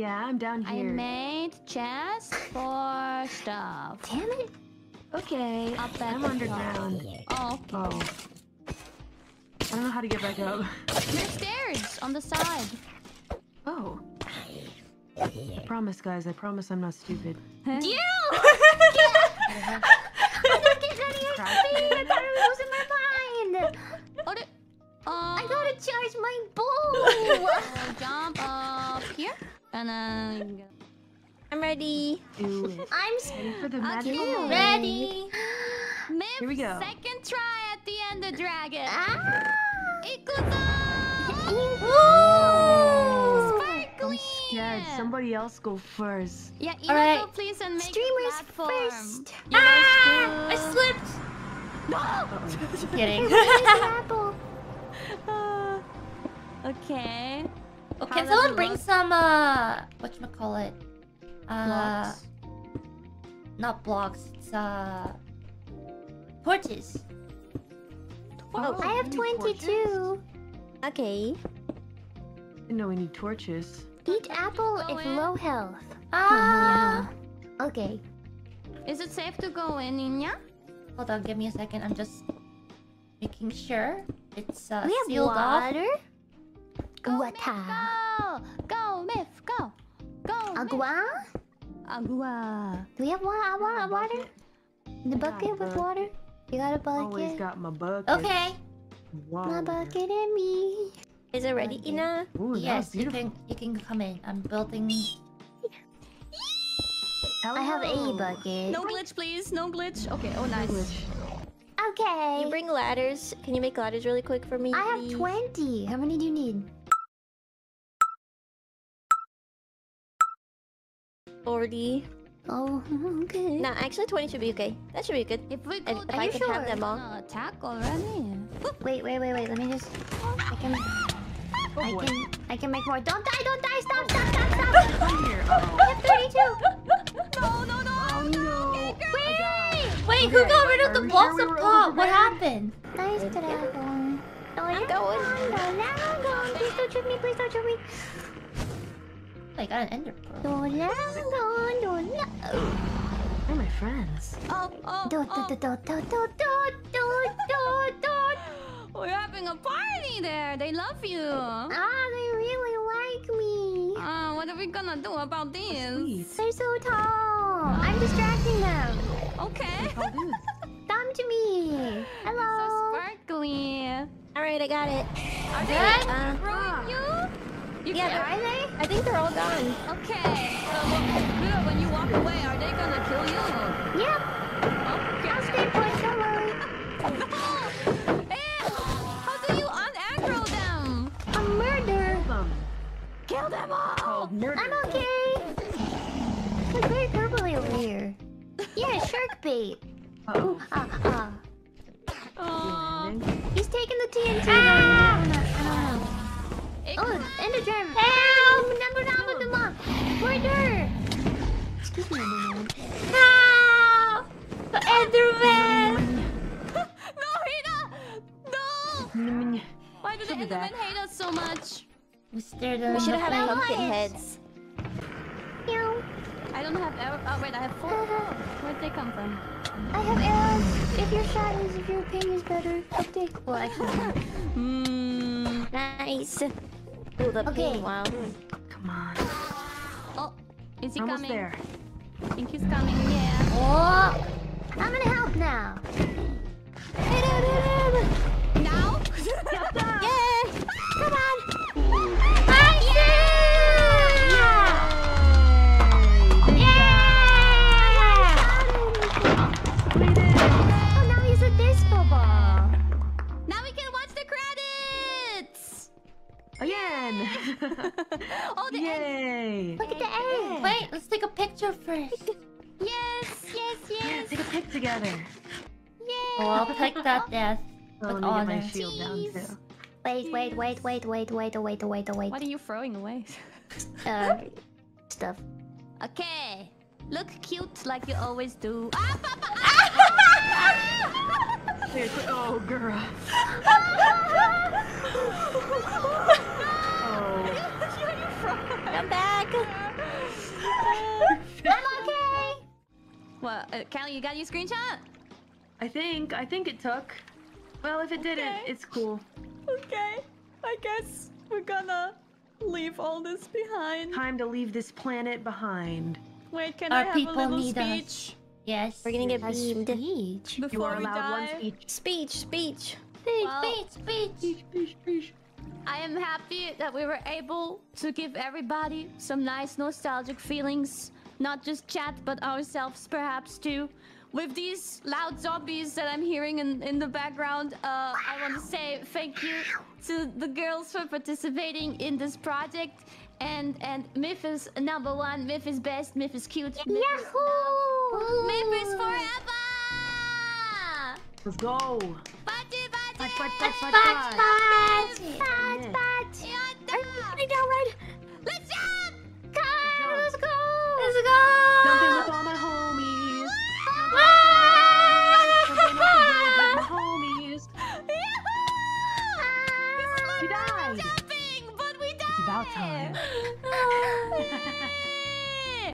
Yeah, I'm down I here. made chest for stuff. Damn it. Okay, Up at I'm the underground. Oh, okay. Oh. I don't know how to get back up. There's stairs on the side. Oh. I promise, guys. I promise I'm not stupid. Huh? You! I don't get any XP. I thought I was losing my mind. What? I gotta charge my bow. Jump up here and then. I'm ready. Do it. I'm Ready for the magic? Okay. ready. Here we go. Second try at the end of dragon. Ah! Ikuzo! Woo! I'm scared. Somebody else go first. Yeah, you Alright. go please and make Streamers the platform. first. You Ah! I guys go. slipped. Uh-oh. Kidding. Apple. Okay. Oh, How can does someone it bring look? some whatchamacallit? Blocks? Not blocks, it's torches. Oh, I have we need 22. Okay. Didn't know we need torches. Eat apple Go if in. low health. Ah. Okay. Is it safe to go in, Inya? Hold on, give me a second. I'm just making sure it's We have sealed off. water. Go, Myth, Water. go! Go, Myth, go! Go, Myth. Agua? Agua. Do we have water? The bucket with water? You got a Always bucket? got my bucket. Okay. Wow. My bucket and me. Is it ready, Ina? Ooh, that was Yes, you beautiful. can come in. I'm building. I have a Hello. bucket. No glitch, please. No glitch. Okay, oh, nice. Glitch. Okay. You bring ladders. Can you make ladders really quick for me? I have please? 20. How many do you need? 40. Oh, okay. No, actually 20 should be okay. That should be good. If we And go if I you can sure? have them all. gonna attack already. Wait. Let me just. Oh boy. I can make more. Don't die! Stop! Come here. I have 32. No, no, no! Oh no. Wait. Wait, who got rid of Are the we blocks sure we up were top? What overprepared? happened? Nice dragon. I'm going. Please don't shoot me. I got an ender pearl. Don't. They're my friends. Oh, oh, Don't. We're having a party there. They love you. They really like me. What are we gonna do about this? Sweet. They're so tall. I'm distracting them. Okay. I'll do. Come to me. So Hello. sparkly. Alright, I got it. Are they Good? throwing you? You Yeah, can- Are they? I think they're all gone. Okay. Good. When you walk away, are they gonna kill you? Yep. Okay. I'll stay put. Don't worry. No! Eh, how do you unaggro them? A murder. Kill them all! Called murder. I'm okay. It's very purpley over here. Yeah, shark bait. Uh-oh. Oh, Landing. He's taking the TNT. I don't know. Oh, Ender Dragon. Help! Murder! Excuse me, Enderman. No! The Enderman! no, Hina! No! Why do the She'll be Endermen back. hate us so much? We stared them. We should have pumpkin allies. heads. Meow. I don't have arrows. Oh, wait, I have 4. Where'd they come from? I have arrows. If your ping is better, I'll take. Well, actually, Nice. Ooh, the Okay. ping, wow. Come on. Oh, is he Almost coming? there. I think he's coming, yeah. oh, I'm gonna help now. Now? Yay! Come on. Oh, now he's a disco ball. Now we can watch the credits! Again. Oh, the end. Yay. Look at the egg. Wait, let's take a picture first. Yes. Take a pic together. Yay! Oh, I'll pick that death. Oh, With let me get my honor. shield down Jeez. too. Wait. What are you throwing away? Stuff. Okay. Look cute like you always do. Here, oh, girl. Oh. I'm back. What? Callie, you got your screenshot? I think it took. Well, if it didn't, it's cool. Okay. I guess we're gonna leave all this behind. Time to leave this planet behind. Wait, can Our I have a people little need us. speech Yes. We're gonna get a beamed. speech. You before are we allowed one die? speech. Speech. Well, Speech. I am happy that we were able to give everybody some nice nostalgic feelings. Not just chat, but ourselves perhaps too. With these loud zombies that I'm hearing in the background, I want to say thank you to the girls for participating in this project. And Myth is number one, Myth is best, Myth is cute. Yahoo! Myth is forever! Let's go. Bachi, bachi! Are you putting down right? Let's jump! Let's go! Jumping with all my homies. Jumping with my homies. This is We like died. jumping, but we died! It's about time.